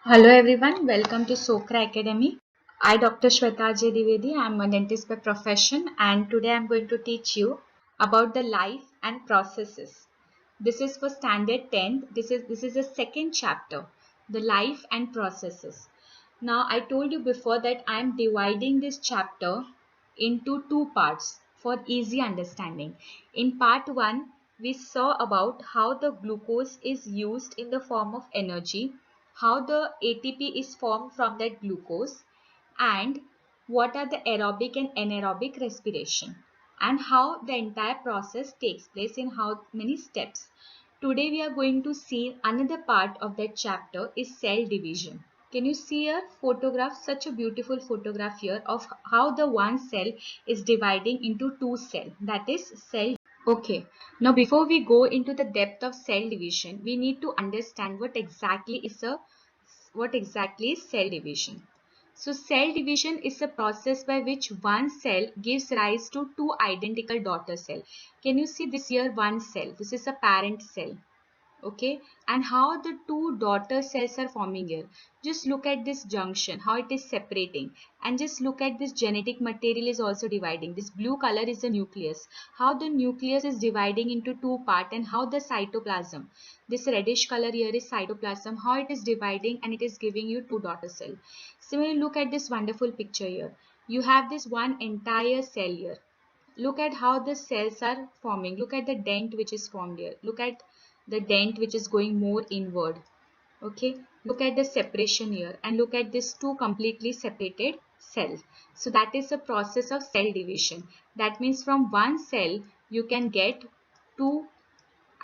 Hello everyone, welcome to Sokra Academy. I Dr. Shweta J. Divedi. I am a dentist by profession and today I am going to teach you about the life and processes. This is for standard 10th. This is the second chapter, the life and processes. Now I told you before that I am dividing this chapter into two parts for easy understanding. In part 1, we saw about how the glucose is used in the form of energy, how the ATP is formed from that glucose, and what are the aerobic and anaerobic respiration, and how the entire process takes place in how many steps. Today we are going to see another part of that chapter is cell division. Can you see a photograph, such a beautiful photograph here of how the one cell is dividing into two cells, that is cell. Okay, now before we go into the depth of cell division, we need to understand what exactly is cell division. So cell division is a process by which one cell gives rise to two identical daughter cells. Can you see this here, one cell? This is a parent cell. Okay, and how the two daughter cells are forming here. Just look at this junction, how it is separating, and just look at this genetic material is also dividing. This blue color is the nucleus, how the nucleus is dividing into two parts, and how the cytoplasm, this reddish color here is cytoplasm, how it is dividing and it is giving you two daughter cell. Similarly, look at this wonderful picture here. You have this one entire cell here. Look at how the cells are forming. Look at the dent which is formed here. Look at the dent which is going more inward. Okay, look at the separation here and look at this two completely separated cells. So that is the process of cell division. That means from one cell you can get two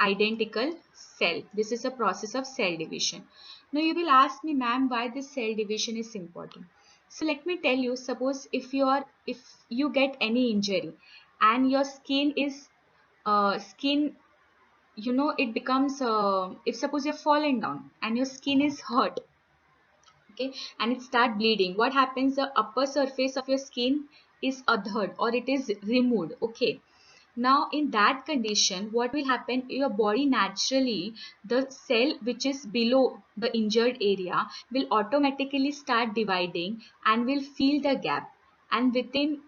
identical cell. This is a process of cell division. Now you will ask me, ma'am, why this cell division is important. So let me tell you, suppose if you get any injury and your skin is skin, it becomes if suppose you're falling down and your skin is hurt, okay, and it start bleeding, what happens? The upper surface of your skin is adhered or it is removed. Okay, now in that condition what will happen? Your body naturally, the cell which is below the injured area will automatically start dividing and will fill the gap, and within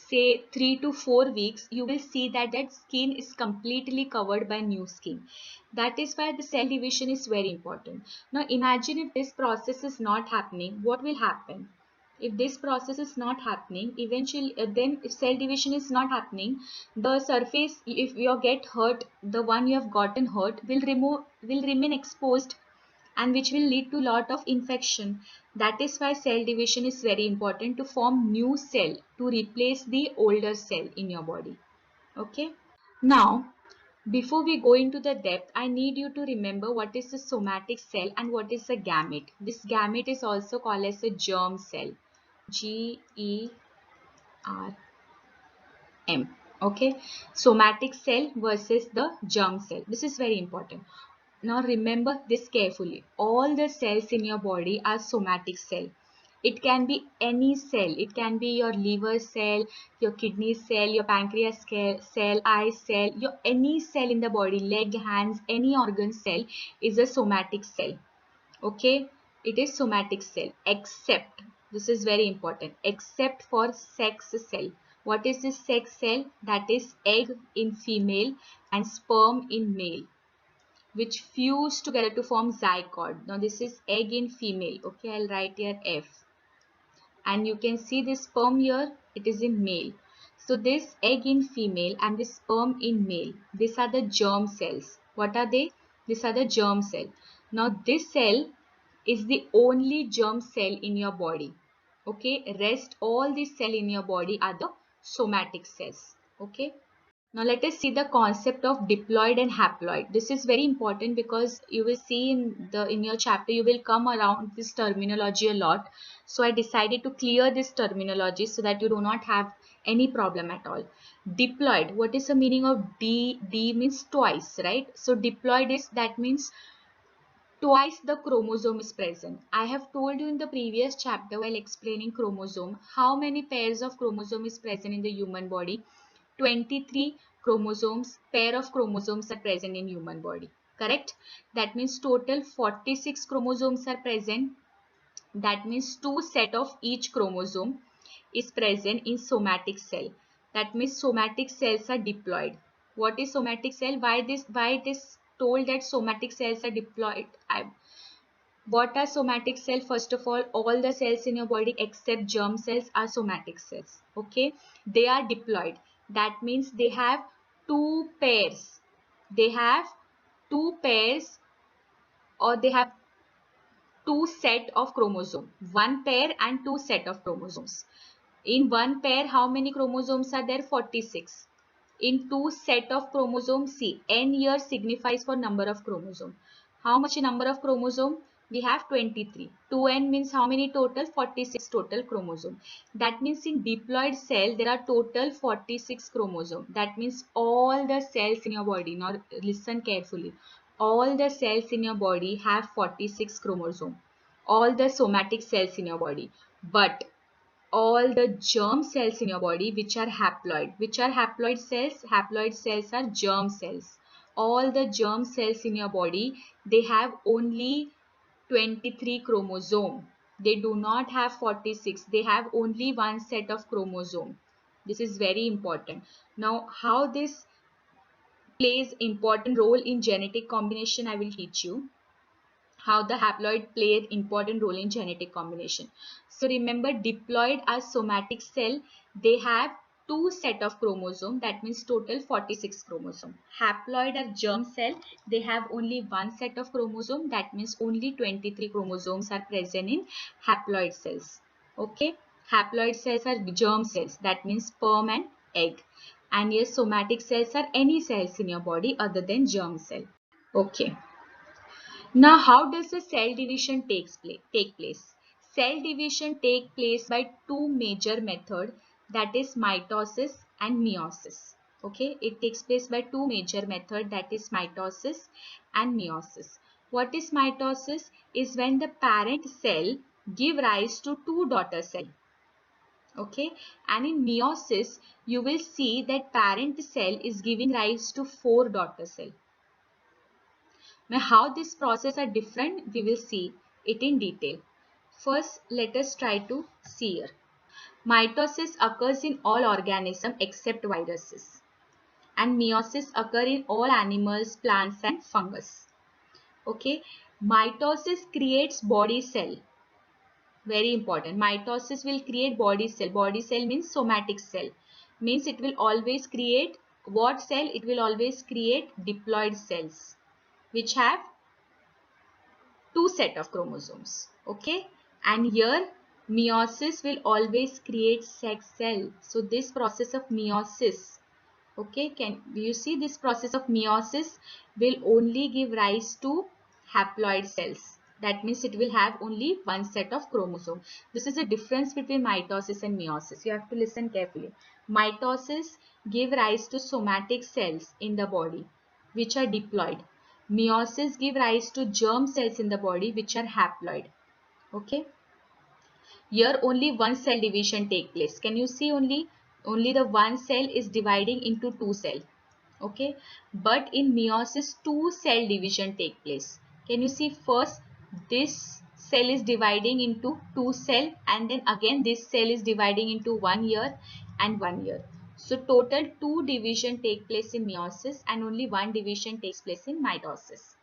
say 3 to 4 weeks you will see that that skin is completely covered by new skin. That is why the cell division is very important. Now imagine if this process is not happening, what will happen? If this process is not happening, eventually then if cell division is not happening, the surface, if you get hurt, the one you have gotten hurt will remain exposed, and which will lead to lot of infection. That is why cell division is very important, to form new cell to replace the older cell in your body. Okay, now before we go into the depth, I need you to remember what is the somatic cell and what is the gamete. This gamete is also called as a germ cell. GERM. Okay, somatic cell versus the germ cell. This is very important. Now remember this carefully. All the cells in your body are somatic cell. It can be any cell. It can be your liver cell, your kidney cell, your pancreas cell, eye cell, your any cell in the body, leg, hands, any organ cell is a somatic cell. Okay, it is somatic cell, except, this is very important, except for sex cell. What is this sex cell? That is egg in female and sperm in male, which fuse together to form zygote. Now this is egg in female. Okay, I'll write here F, and you can see this sperm here, it is in male. So this egg in female and this sperm in male, these are the germ cells. What are they? These are the germ cell. Now this cell is the only germ cell in your body. Okay, rest all the cell in your body are the somatic cells. Okay, now let us see the concept of diploid and haploid. This is very important because you will see in your chapter you will come around this terminology a lot. So I decided to clear this terminology so that you do not have any problem at all. Diploid, what is the meaning of D? D means twice, right? So diploid is, that means twice the chromosome is present. I have told you in the previous chapter while explaining chromosome, how many pairs of chromosome is present in the human body. 23 chromosomes, pair of chromosomes are present in human body. correct? That means total 46 chromosomes are present. That means two set of each chromosome is present in somatic cell. That means somatic cells are diploid. What is somatic cell? Why it is told that somatic cells are diploid? What are somatic cells? First of all the cells in your body except germ cells are somatic cells. Okay, they are diploid. That means they have two pairs. They have two pairs, or they have two set of chromosome, one pair and two set of chromosomes. In one pair, how many chromosomes are there? 46. In two set of chromosomes, see, n here signifies for number of chromosome. How much number of chromosome? We have 23. 2n means how many total? 46 total chromosome. That means in diploid cell, there are total 46 chromosome. That means all the cells in your body, now listen carefully, all the cells in your body have 46 chromosome. All the somatic cells in your body. But all the germ cells in your body which are haploid. Which are haploid cells? Haploid cells are germ cells. All the germ cells in your body, they have only 23 chromosome. They do not have 46. They have only one set of chromosome. This is very important. Now, how this plays important role in genetic combination, I will teach you how the haploid play an important role in genetic combination. So remember, diploid are somatic cell. They have two set of chromosome. That means total 46 chromosome. Haploid are germ cell. They have only one set of chromosome. That means only 23 chromosomes are present in haploid cells. Okay. Haploid cells are germ cells. That means sperm and egg. And yes, somatic cells are any cells in your body other than germ cell. Okay. Now, how does the cell division take place? Cell division take place by two major methods, that is mitosis and meiosis. Okay, it takes place by two major methods, that is mitosis and meiosis. What is mitosis? Is when the parent cell give rise to two daughter cells. Okay, and in meiosis, you will see that parent cell is giving rise to four daughter cells. Now, how this process are different, we will see it in detail. First, let us try to see here. Mitosis occurs in all organisms except viruses, and meiosis occur in all animals, plants, and fungus. Okay, mitosis creates body cell. Very important. Mitosis will create body cell. Body cell means somatic cell. Means it will always create what cell? It will always create diploid cells, which have two set of chromosomes. Okay, and here meiosis will always create sex cell. So this process of meiosis, okay, can you see this process of meiosis will only give rise to haploid cells. That means it will have only one set of chromosome. This is a difference between mitosis and meiosis. You have to listen carefully. Mitosis give rise to somatic cells in the body which are diploid. Meiosis give rise to germ cells in the body which are haploid. Okay. Here only one cell division take place. Can you see only the one cell is dividing into two cells. Okay. But in meiosis two cell division take place. Can you see first this cell is dividing into two cell, and then again this cell is dividing into 1 year and 1 year. So total two division take place in meiosis and only one division takes place in mitosis.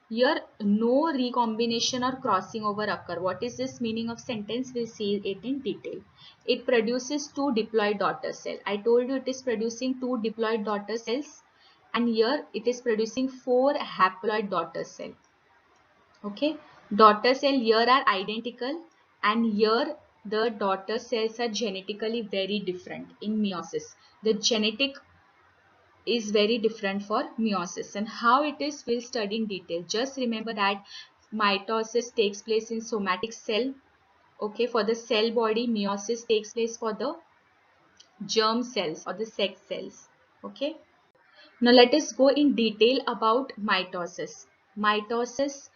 Here, no recombination or crossing over occur. What is this meaning of sentence? We'll see it in detail. It produces two diploid daughter cells. I told you it is producing two diploid daughter cells, and here it is producing four haploid daughter cells. Okay, daughter cell here are identical, and here the daughter cells are genetically very different in meiosis. The genetic is very different for meiosis, and how it is we'll study in detail. Just remember that mitosis takes place in somatic cell. Okay, for the cell body, meiosis takes place for the germ cells or the sex cells. Okay, now let us go in detail about mitosis. Mitosis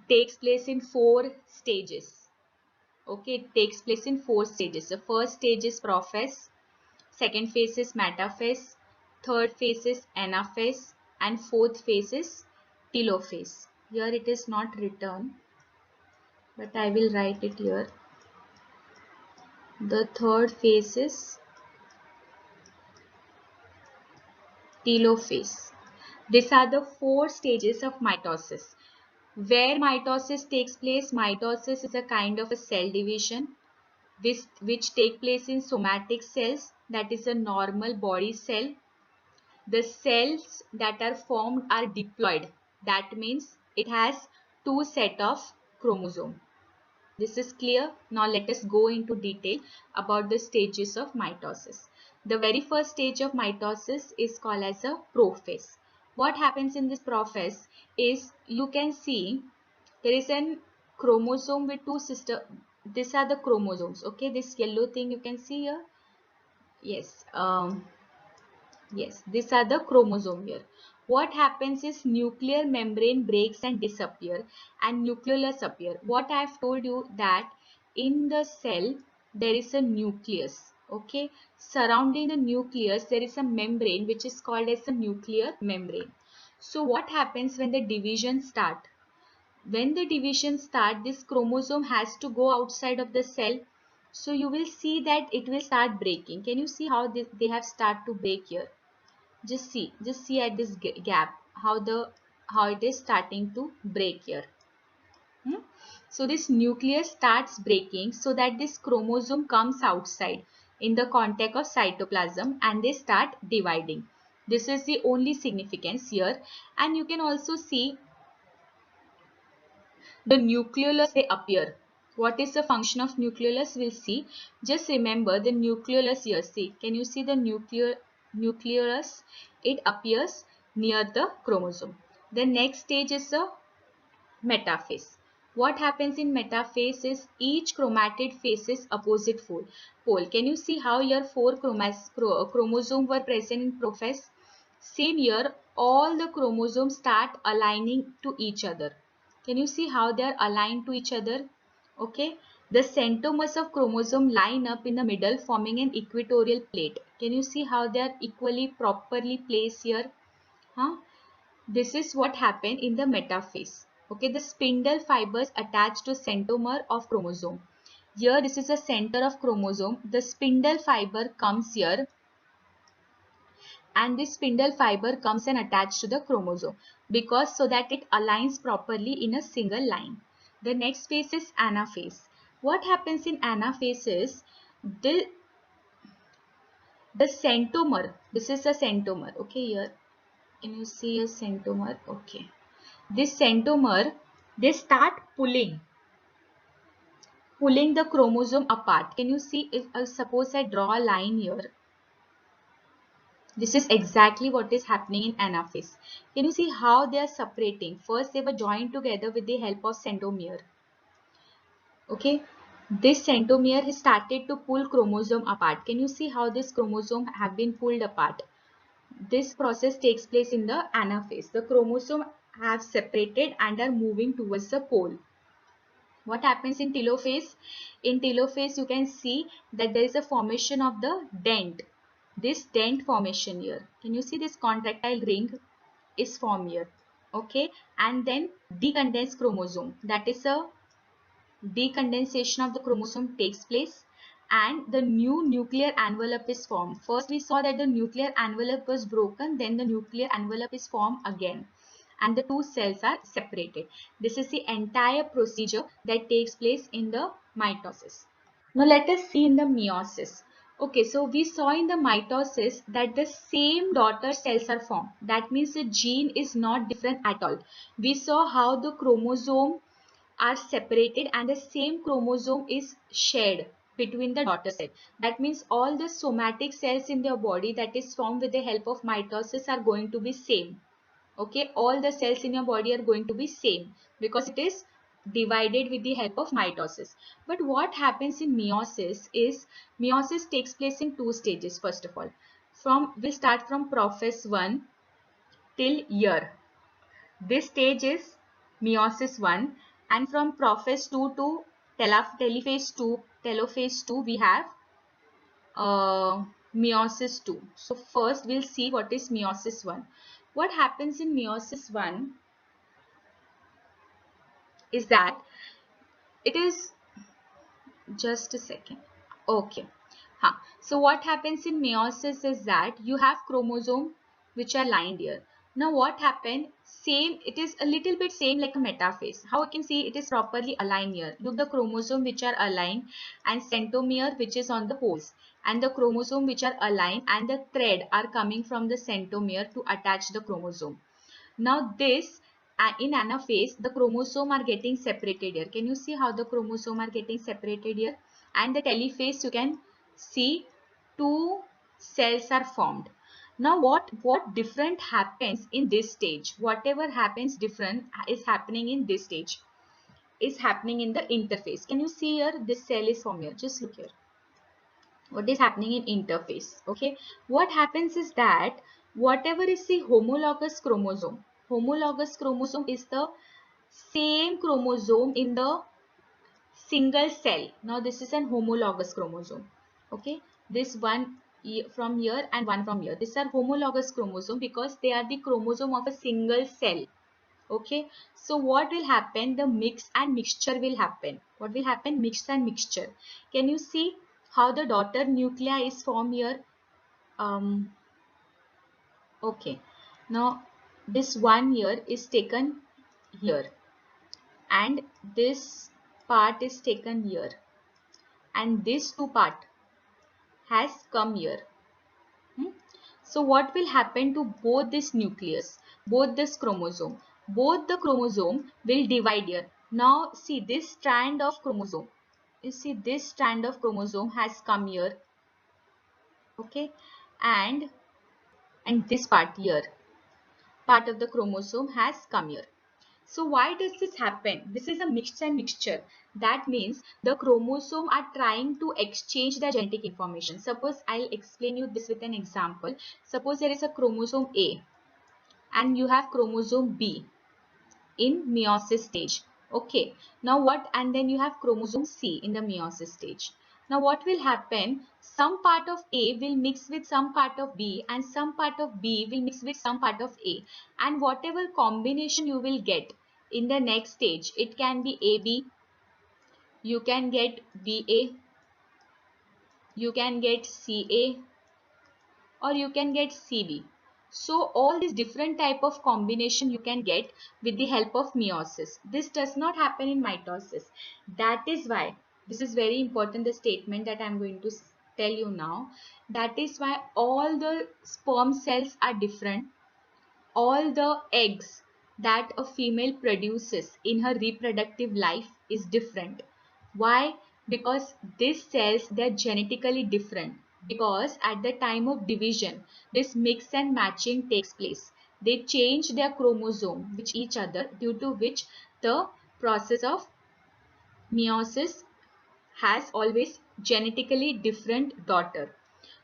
takes place in four stages. Okay, it takes place in four stages. The first stage is prophase, second phase is metaphase, third phase is anaphase, and fourth phase is telophase. Here it is not written, but I will write it here. The third phase is telophase. These are the four stages of mitosis. Where mitosis takes place, mitosis is a kind of a cell division which take place in somatic cells, that is a normal body cell. The cells that are formed are diploid. That means it has two set of chromosomes. This is clear. Now let us go into detail about the stages of mitosis. The very first stage of mitosis is called as a prophase. What happens in this prophase is, you can see there is a chromosome with two sister. These are the chromosomes. Okay, this yellow thing you can see here. Yes. Yes, these are the chromosome here. What happens is nuclear membrane breaks and disappear and nucleolus appear. What I have told you that in the cell there is a nucleus. Okay, surrounding the nucleus there is a membrane which is called as a nuclear membrane. So what happens when the division start? When the division start, this chromosome has to go outside of the cell. So you will see that it will start breaking. Can you see how they have start to break here? Just see at this gap how it is starting to break here. So this nucleus starts breaking so that this chromosome comes outside in the contact of cytoplasm and they start dividing. This is the only significance here. And you can also see the nucleolus they appear. What is the function of nucleolus? We'll see. Just remember the nucleolus here. See, can you see the nucleolus? It appears near the chromosome. The next stage is a metaphase. What happens in metaphase is each chromatid faces opposite pole. Can you see how here four chromosomes were present in prophase? Same here, all the chromosomes start aligning to each other. Can you see how they are aligned to each other? Okay. The centromeres of chromosome line up in the middle forming an equatorial plate. Can you see how they are equally properly placed here? Huh? This is what happened in the metaphase. Okay, the spindle fibers attached to centromere of chromosome. Here this is the center of chromosome. The spindle fiber comes here and this spindle fiber comes and attached to the chromosome because so that it aligns properly in a single line. The next phase is anaphase. What happens in anaphase is the centromere. This is a centromere. Okay, here can you see a centromere? Okay. This centromere, they start pulling the chromosome apart. Can you see if suppose I draw a line here? This is exactly what is happening in anaphase. Can you see how they are separating? First they were joined together with the help of centromere. Okay, this centromere has started to pull chromosome apart. Can you see how this chromosome have been pulled apart? This process takes place in the anaphase. The chromosome have separated and are moving towards the pole. What happens in telophase? In telophase, you can see that there is a formation of the dent. This dent formation here. Can you see this contractile ring is formed here? Okay. And then decondensed chromosome. That is a decondensation of the chromosome takes place and the new nuclear envelope is formed. First we saw that the nuclear envelope was broken, then the nuclear envelope is formed again and the two cells are separated. This is the entire procedure that takes place in the mitosis. Now let us see in the meiosis. Okay, so we saw in the mitosis that the same daughter cells are formed. That means the gene is not different at all. We saw how the chromosome are separated and the same chromosome is shared between the daughter cell. That means all the somatic cells in their body that is formed with the help of mitosis are going to be same. Okay, all the cells in your body are going to be same because it is divided with the help of mitosis. But what happens in meiosis is meiosis takes place in two stages. First of all, we'll start from prophase 1 till year. This stage is meiosis 1 and from prophase 2 to telophase 2 we have meiosis 2. So first we'll see what is meiosis 1. What happens in meiosis 1 is that it is, just a second. Okay. So what happens in meiosis is that you have chromosome which are lined here. Now what happened? Same, it is a little bit same like a metaphase. How you can see it is properly aligned here. Look, the chromosome which are aligned and centromere which is on the poles, and the chromosome which are aligned and the thread are coming from the centromere to attach the chromosome. Now this, in anaphase, the chromosome are getting separated here. Can you see how the chromosome are getting separated here? And the telophase, you can see two cells are formed. Now what different happens in this stage? Whatever happens different is happening in this stage, is happening in the interphase. Can you see here? This cell is formed here. Just look here. What is happening in interphase? Okay, what happens is that whatever is the homologous chromosome is the same chromosome in the single cell. Now this is an homologous chromosome. Okay, this one from here and one from here, these are homologous chromosome because they are the chromosome of a single cell. Okay, so what will happen? The mix and mixture will happen. What will happen? Mix and mixture. Can you see how the daughter nuclei is formed here? Okay, now this one here is taken here, and this part is taken here, and this two part has come here. So what will happen to both this nucleus, both this chromosome? Both the chromosome will divide here. Now see this strand of chromosome. You see this strand of chromosome has come here. Okay, and this part here, part of the chromosome has come here. So why does this happen? This is a mix and mixture. That means the chromosome are trying to exchange the genetic information. Suppose I'll explain you this with an example. Suppose there is a chromosome A and you have chromosome B in meiosis stage. Okay, now what? And then you have chromosome C in the meiosis stage. Now what will happen? Some part of A will mix with some part of B, and some part of B will mix with some part of A, and whatever combination you will get in the next stage, it can be AB, you can get BA, you can get CA, or you can get CB. So all these different type of combination you can get with the help of meiosis. This does not happen in mitosis. That is why this is very important, the statement that I am going to tell you now. That is why all the sperm cells are different. All the eggs that a female produces in her reproductive life is different. Why? Because these cells, they are genetically different, because at the time of division this mix and matching takes place. They change their chromosome with each other, due to which the process of meiosis has always genetically different daughter.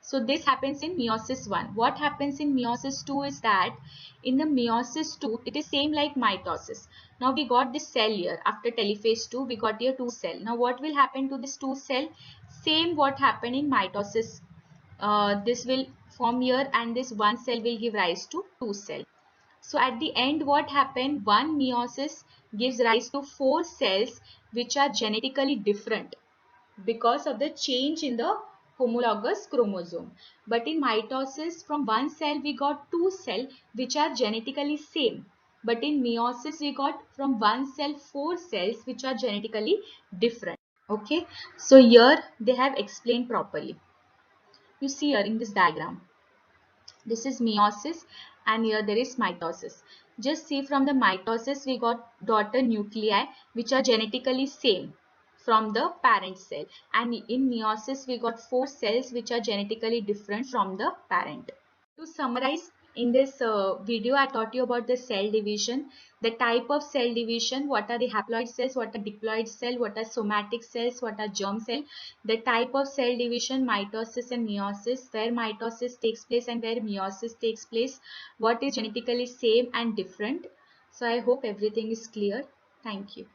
So this happens in meiosis 1. What happens in meiosis 2 is that in the meiosis 2 it is same like mitosis. Now we got this cell here. After telophase 2 we got here 2 cell. Now what will happen to this 2 cell? Same what happened in mitosis. This will form here, and this 1 cell will give rise to 2 cell. So at the end what happened? One meiosis gives rise to 4 cells which are genetically different because of the change in the homologous chromosome. But in mitosis, from one cell we got 2 cells which are genetically same. But in meiosis we got from one cell 4 cells which are genetically different. Okay, so here they have explained properly. You see here in this diagram, this is meiosis and here there is mitosis. Just see, from the mitosis we got daughter nuclei which are genetically same from the parent cell, and in meiosis we got 4 cells which are genetically different from the parent. To summarize, in this video I taught you about the cell division, the type of cell division, what are the haploid cells, what are diploid cell, what are somatic cells, what are germ cell, the type of cell division, mitosis and meiosis, where mitosis takes place and where meiosis takes place, what is genetically same and different. So I hope everything is clear. Thank you.